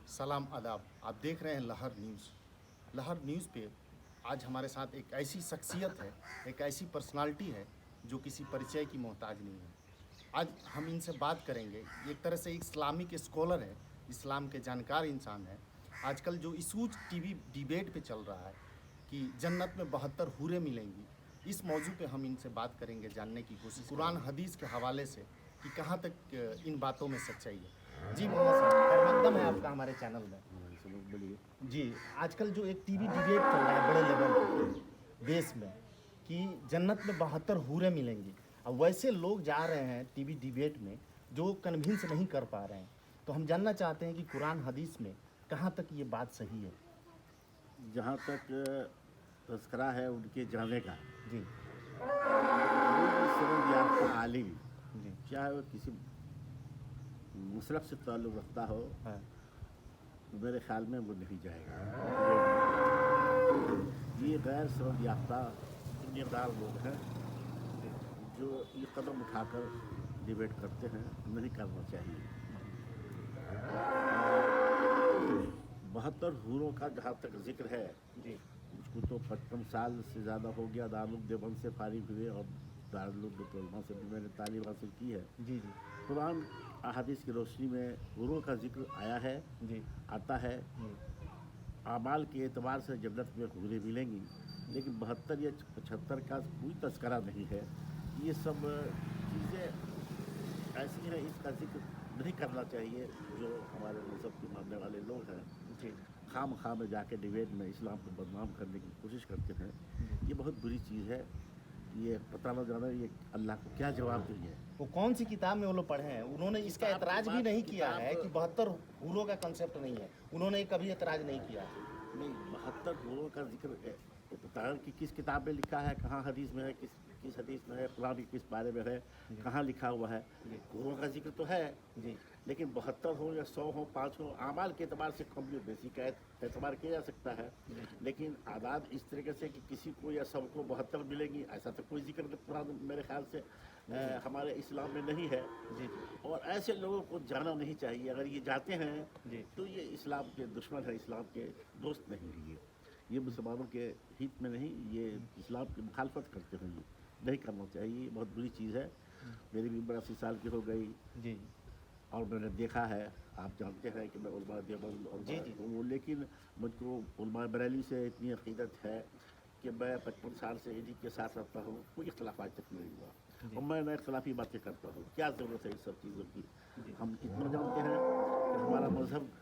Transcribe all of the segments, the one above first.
सलाम आदाब। आप देख रहे हैं लहर न्यूज़। लहर न्यूज़ पे आज हमारे साथ एक ऐसी शख्सियत है, एक ऐसी पर्सनालिटी है जो किसी परिचय की मोहताज नहीं है। आज हम इनसे बात करेंगे। एक तरह से इस्लामिक स्कॉलर है, इस्लाम के जानकार इंसान है। आजकल जो इशूज टीवी डिबेट पे चल रहा है कि जन्नत में 72 हूरें मिलेंगी, इस मौजू पे हम इनसे बात करेंगे, जानने की कोशिश कुरान हदीस के हवाले से कि कहाँ तक इन बातों में सच्चाई है। जी मोहम्मद साहब, खैर मकदम है आपका हमारे चैनल में। बोलिए। जी, आजकल जो एक टीवी डिबेट चल रहा है बड़े लेवल पे देश में कि जन्नत में 72 हूरें मिलेंगी, अब वैसे लोग जा रहे हैं टीवी डिबेट में जो कन्विंस नहीं कर पा रहे हैं, तो हम जानना चाहते हैं कि कुरान हदीस में कहाँ तक ये बात सही है। जहाँ तक तस्करा है उनके जाने का, जी कोई भी समझ याफ्ता आलिम, जी चाहे वो किसी मसलक से ताल्लुक़ रखता हो, हाँ तो मेरे ख्याल में वो नहीं जाएगा। ये गैर समझ याफ्ता दुनियादार लोग हैं जो ये कदम उठाकर डिबेट करते हैं, नहीं करना चाहिए। 72 हूरों का जहाँ तक जिक्र है, जी उसको तो 55 साल से ज़्यादा हो गया दारुल देवबंद से फारिग हुए, और दारुल उलूम से भी मैंने तालीम हासिल की है। जी जी कुरान अहादीस की रोशनी में हूरों का जिक्र आया है, जी आता है। आमाल के एतबार से जन्नत में हूरें मिलेंगी, लेकिन 72 या 75 का कोई तस्करा नहीं है। ये सब चीज़ें ऐसी हैं, इसका जिक्र नहीं करना चाहिए। जो हमारे मज़हब के मानने वाले लोग हैं, जी खाम खा में जाके डिबेट में इस्लाम को बदनाम करने की कोशिश करते हैं, ये बहुत बुरी चीज़ है। ये पता न जाना ये अल्लाह को क्या जवाब देंगे। वो कौन सी किताब में वो लोग पढ़े हैं, उन्होंने इसका किताब- एतराज भी नहीं किया किताब- है कि 72 हूरों का कंसेप्ट नहीं है, उन्होंने कभी एतराज नहीं किया। नहीं, 72 हूरों का जिक्र बताएं कि किस किताब में लिखा है, कहाँ हदीस में है, किस हदीस में है, कुरान की किस बारे में है, कहाँ लिखा हुआ है। हूरों का जिक्र तो है, जी लेकिन 72 हो या 100 हो, 5 हो, आमाल के एतबार से कम या बेसी का एतबार किया जा सकता है। लेकिन आदाद इस तरीके से कि किसी को या सबको 72 मिलेंगी, ऐसा तो कोई जिक्र कुरान मेरे ख्याल से हमारे इस्लाम में नहीं है। जी और ऐसे लोगों को जाना नहीं चाहिए। अगर ये जाते हैं जी तो ये इस्लाम के दुश्मन है, इस्लाम के दोस्त नहीं है। ये मुसलमानों के हित में नहीं, ये इस्लाम की मुखालफत करते हैं। ये नहीं करना चाहिए, बहुत बुरी चीज़ है। मेरी भी उम्र 80 साल की हो गई, जी और मैंने देखा है, आप जानते हैं कि मैं उलमा देवबंद जी, जी। हूँ, लेकिन मुझको उलमा बरेली से इतनी अक़ीदत है कि मैं 55 साल से इन्हीं के साथ रहता हूँ, कोई इख्तलाफ आज तक नहीं हुआ। जी। और मैं न इख्तलाफी बातें करता हूँ, क्या ज़रूरत है इस सब चीज़ों की। जी। हम इतना जानते हैं कि हमारा मज़हब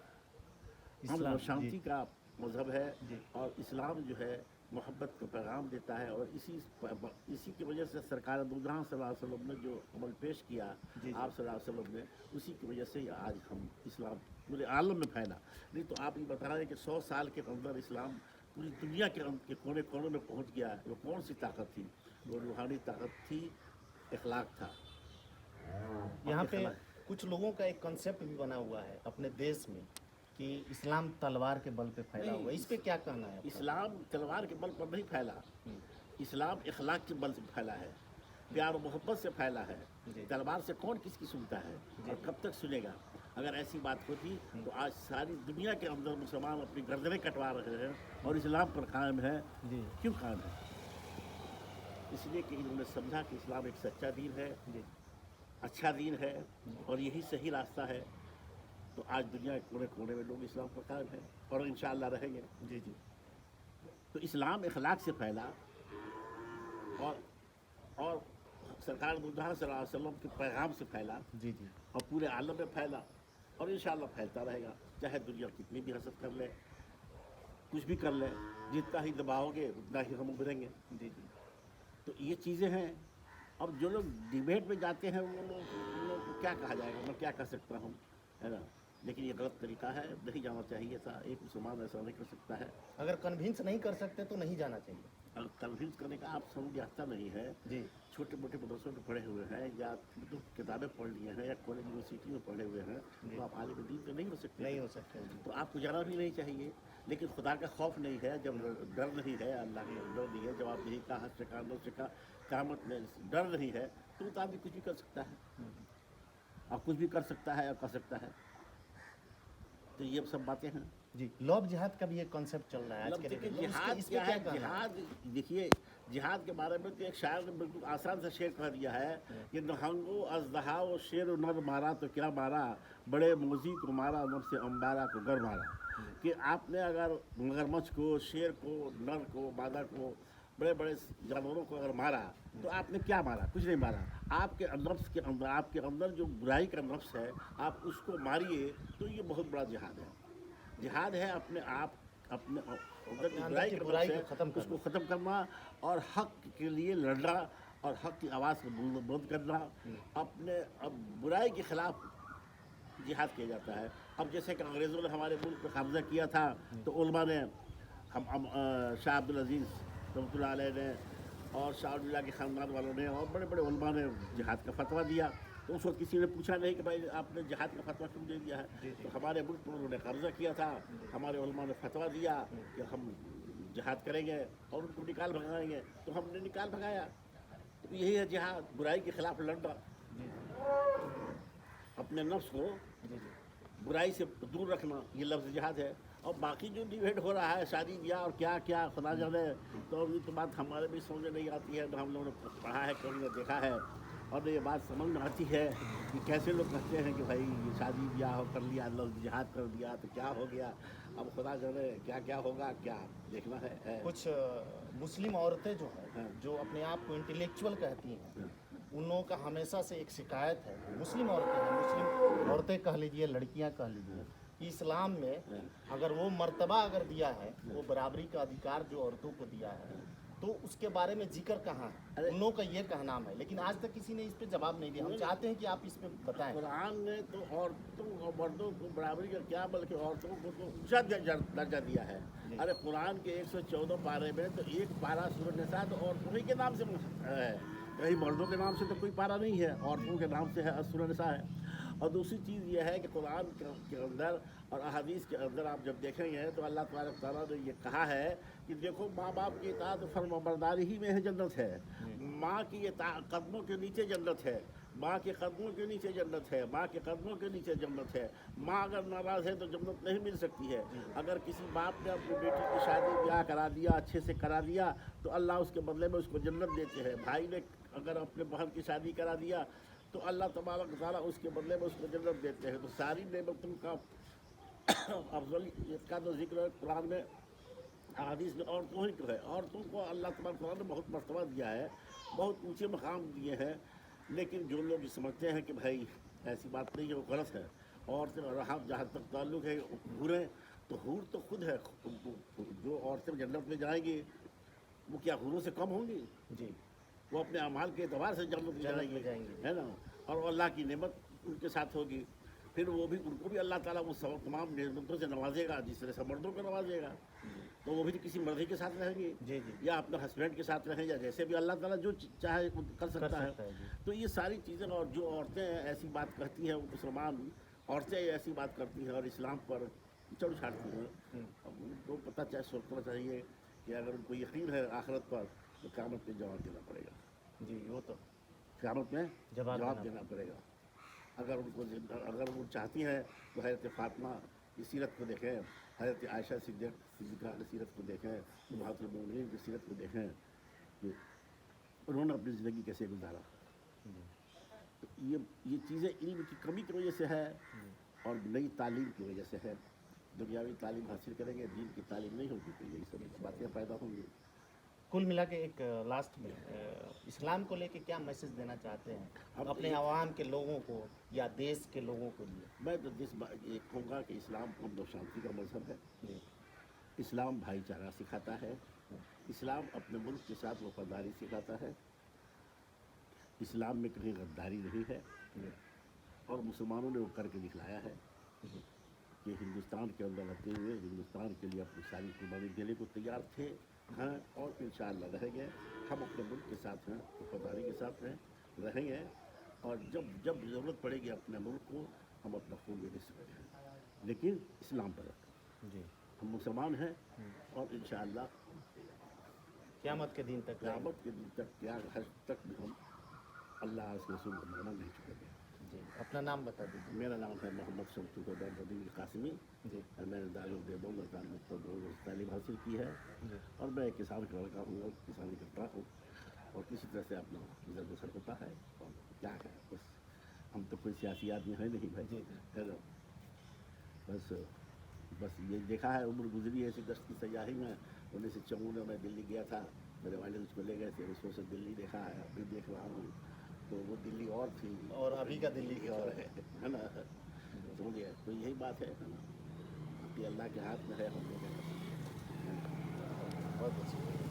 इस्लाम, शांति जी। का मज़हब है, जी। और इस्लाम जो है मोहब्बत का पैगाम देता है। और इसी की वजह से सरकार दो जहां सल्लल्लाहु अलैहि वसल्लम ने जो अमल पेश किया, जी। आप सल्लल्लाहु अलैहि वसल्लम ने, उसी की वजह से ही आज हम इस्लाम पूरे आलम में फैला। नहीं तो आप ये बता रहे हैं कि 100 साल के अंदर इस्लाम पूरी दुनिया के कोने कोने में पहुंच गया है। वो कौन सी ताकत थी? वो रूहानी ताकत थी, इखलाक था। यहाँ पे इखलाक। कुछ लोगों का एक कंसेप्ट भी बना हुआ है अपने देश में कि इस्लाम तलवार के बल पे फैला नहीं, हुआ है, इस पे क्या कहना है आपका? इस्लाम तलवार के बल पर नहीं फैला, इस्लाम इखलाक के बल से फैला है, प्यार और मोहब्बत से फैला है। जी। तलवार से कौन किसकी सुनता है, और कब तक सुनेगा? अगर ऐसी बात होती तो आज सारी दुनिया के अंदर मुसलमान अपनी गर्दनें कटवा रहे हैं, और इस्लाम पर कायम है। जी क्यों कायम है? इसलिए कि इन्होंने समझा कि इस्लाम एक सच्चा दीन है, जी अच्छा दीन है, और यही सही रास्ता है। तो आज दुनिया के कोने कोने में लोग इस्लाम पर कायम हैं, और इंशाअल्लाह रहेंगे। जी जी तो इस्लाम इखलाक से फैला, और सरकार मुजहाँ सल्लल्लाहु अलैहि वसल्लम के पैगाम से फैला, जी जी और पूरे आलम में फैला, और इंशाअल्लाह फैलता रहेगा। चाहे दुनिया कितनी भी हसद कर ले, कुछ भी कर ले, जितना ही दबाओगे उतना ही हम उभरेंगे। जी जी तो ये चीज़ें हैं। अब जो लोग डिबेट में जाते हैं वो लोग, उन लोगों को क्या कहा जाएगा, मैं क्या कह सकता हूँ, है ना। लेकिन ये गलत तरीका है, नहीं जाना चाहिए था। एक मुसलमान ऐसा नहीं कर सकता है। अगर कन्विंस नहीं कर सकते तो नहीं जाना चाहिए। और कन्विंस करने का आप समझाता नहीं है। जी छोटे मोटे मदरसों में पढ़े हुए हैं, या तो किताबें पढ़ लिए हैं, या कॉलेज यूनिवर्सिटी में पढ़े हुए हैं, तो आप आलिम दीन तो नहीं हो सकते। नहीं हो सकते। तो आपको जाना भी नहीं चाहिए। लेकिन खुदा का खौफ नहीं है, जब डर नहीं है, अल्लाह का डर नहीं है, जब आप यही कहा शिकार न शिका कामत में डर नहीं है, तो आदमी कुछ भी कर सकता है, और कुछ भी कर सकता है और कर सकता है। तो ये सब बातें हैं। जी, लव जिहाद का भी एक कॉन्सेप्ट चल रहा है आज मतलब के देखिए डेट में। जिहाद इस पे क्या है, कहना है? जिहाद देखिए जिहाद के बारे में तो एक शायर ने बिल्कुल आसान से शेर कह दिया है कि नहंगो अजदहा वो शेर नर मारा तो क्या मारा, बड़े मोजी को मारा नर से अंबारा को गर मारा। कि आपने अगर मगरमच्छ को, शेर को, नर को, मादा को, बड़े बड़े जानवरों को अगर मारा तो आपने क्या मारा? कुछ नहीं मारा। आपके नफ्स के अंदर, आपके अंदर जो बुराई का नफ्स है, आप उसको मारिए, तो ये बहुत बड़ा जिहाद है। जिहाद है अपने आप, अपने अंदर की अंदर की बुराई बुराई का को नफ्स खत्म है, उसको करना। ख़त्म करना और हक के लिए लड़ना और हक की आवाज़ को बुलंद करना। अपने अब बुराई के खिलाफ जिहाद किया जाता है। अब जैसे कि अंग्रेज़ों ने हमारे मुल्क पर कब्ज़ा किया था, तो उलमा ने हम शाह अब्दुल अजीज़ रहमतुल्लाह अलैह ने और शाह अब्दुल्ला के ख़ानदान वालों ने और बड़े बड़े उलमा ने जिहाद का फतवा दिया। तो उस वक्त किसी ने पूछा नहीं कि भाई आपने जिहाद का फतवा क्यों दे दिया है। तो हमारे मुल्क पर उन्होंने कब्ज़ा किया था, हमारे उलमा ने फतवा दिया कि हम जिहाद करेंगे और उनको निकाल भगाएंगे, तो हमने निकाल भगाया। तो यही है जिहाद, बुराई के खिलाफ लड़ना, अपने नफ्स को बुराई से दूर रखना, ये लफ्ज़ जिहाद है। और बाकी जो डिबेट हो रहा है शादी ब्याह और क्या क्या खुदा जाने, तो ये तो बात हमारे भी समझ में नहीं आती है। तो हम लोगों ने पढ़ा है, कभी ने देखा है, और ये बात समझ में आती है कि कैसे लोग कहते हैं कि भाई ये शादी ब्याह कर लिया, लफ्ज़ जिहाद कर दिया तो क्या हो गया। अब खुदा जाने क्या क्या होगा, क्या देखना है। कुछ मुस्लिम औरतें जो है, हाँ। जो अपने आप को इंटेलेक्चुअल कहती हैं, उन लोगों का हमेशा से एक शिकायत है, मुस्लिम औरतें हैं, मुस्लिम औरतें कह लीजिए, लड़कियां कह लीजिए, कि इस्लाम में अगर वो मर्तबा अगर दिया है, वो बराबरी का अधिकार जो औरतों को दिया है, तो उसके बारे में जिक्र कहाँ है? उन लोगों का ये कहना है, लेकिन आज तक किसी ने इस पे जवाब नहीं दिया। हम चाहते हैं कि आप इस पे बताएं। कुरान ने तो औरतों और मर्दों को बराबरी का क्या, बल्कि औरतों को तो ऊंचा दर्जा दिया है। अरे कुरान के 114 पारे में तो एक पारा सूरह निसा तो औरतों ही के नाम से है, कहीं मर्दों के नाम से तो कोई पारा नहीं है, औरतों के नाम से है, सूरह निसा है। और दूसरी चीज़ यह है कि कुरान के अंदर और अहादीस के अंदर आप जब देखेंगे तो अल्लाह तबारक तआला ने ये कहा है कि देखो माँ बाप की इताअत फरमाबरदारी ही में है जन्नत है, माँ की कदमों के नीचे जन्नत है, माँ के कदमों के नीचे जन्नत है, माँ के कदमों के नीचे जन्नत है। माँ अगर नाराज़ है तो जन्नत नहीं मिल सकती है। अगर किसी बाप ने अपनी बेटी की शादी ब्याह करा दिया, अच्छे से करा दिया, तो अल्लाह उसके बदले में उसको जन्नत देते हैं। भाई ने अगर अपने बहन की शादी करा दिया तो अल्लाह तबारक तआला उसके बदले में उसको जन्नत देते हैं। तो सारी नेमतों का अफजल इसका तो जिक्र कुरान में, हदीस में औरतों ही को है। औरतों को अल्लाह तबारक तआला ने बहुत मर्तबा दिया है, बहुत ऊंचे मकाम दिए हैं। लेकिन जो लोग समझते हैं कि भाई ऐसी बात नहीं है, वो गलत है। औरतें रहा जहाँ तक ताल्लुक़ है हूरें, तो हूर तो खुद है। जो औरतें जन्नत में जाएंगी वो क्या हूरों से कम होंगी? जी, वो अपने अमाल के एतबार से जन्नत में जन्नत में जाएंगे, जाएंगे। है ना। और अल्लाह की नेमत उनके साथ होगी। फिर वो भी, उनको भी अल्लाह ताला वो सब तमाम नेमतों से नवाजेगा जिस तरह से मर्दों को नवाजेगा। तो वो भी किसी मर्दी के साथ रहेंगे, जी जी, या अपने हस्बैंड के साथ रहें, या जैसे भी अल्लाह ताला जो चाहे वो कर सकता है। जी। तो ये सारी चीज़ें, और जो औरतें ऐसी बात कहती हैं, मुसलमान औरतें ऐसी बात करती हैं और इस्लाम पर चढ़ छाड़ती हैं, अब उनको पता चाहे सोचना चाहिए कि अगर उनको यकीन है आखिरत पर, तो क़यामत में जवाब देना पड़ेगा। जी, वो तो क़यामत में जवाब जवाब देना पड़ेगा। अगर वो चाहती हैं तो हज़रत फ़ातिमा की सीरत को देखें, हज़रत आयशा सिद्दीक़ा की सीरत को देखें, उम्महातुल मोमिनीन की सीरत को देखें कि उन्होंने अपनी ज़िंदगी कैसे गुजारा। तो ये चीज़ें इल्म की कमी की वजह से है और नई तालीम की वजह से है। दुनियावी तालीम हासिल करेंगे, दीन की तालीम नहीं होगी, तो यही सब बातें पैदा होंगी। कुल मिला के एक लास्ट में इस्लाम को लेके क्या मैसेज देना चाहते हैं अब अपने ये- आवाम के लोगों को या देश के लोगों को लिए? मैं तो ये कहूँगा कि इस्लाम अमन और शांति का मजहब है। जी, इस्लाम भाईचारा सिखाता है। इस्लाम अपने मुल्क के साथ वफादारी सिखाता है। इस्लाम में कहीं गद्दारी नहीं है, और मुसलमानों ने वो करके दिखलाया है कि हिंदुस्तान के अंदर रहते हुए हिंदुस्तान के लिए अपनी सारी कुर्बानी देने को तैयार थे, हैं, और इंशाअल्लाह रहेंगे। हम अपने मुल्क के साथ हैं, वफादारी के साथ रहेंगे, और जब जब ज़रूरत पड़ेगी अपने मुल्क को हम अपना खून भी दे सकते हैं, लेकिन इस्लाम पर जी, हम मुसलमान हैं। और इंशाअल्लाह क़यामत के दिन तक क़यामत के दिन तक, क्या हज तक भी हम अल्लाह और उसके रसूल को मानना नहीं छोड़ेंगे। जी, अपना नाम बता दीजिए। मेरा नाम है मोहम्मद शमसुद्दीन कासिमी जी और मैंने दारुल देवबंद तालीम हासिल की है जी और मैं किसान का लड़का हूँ और किसानी करता हूँ और किसी तरह से अपना गुजर बसर होता है और क्या है बस हम तो कोई सियासी आदमी है नहीं भाई जी है ना बस बस ये देखा है उम्र गुजरी है ऐसी दस्त की सयाही में 1954 में मैं दिल्ली गया था मेरे वाले मुझको ले गए थे उसमें से दिल्ली देखा है अभी देख रहा हूँ तो वो दिल्ली और थी और अभी का दिल्ली की और और है। है ना समझिए तो यही बात है ना अभी अल्लाह के हाथ में है हम लोग बहुत अच्छी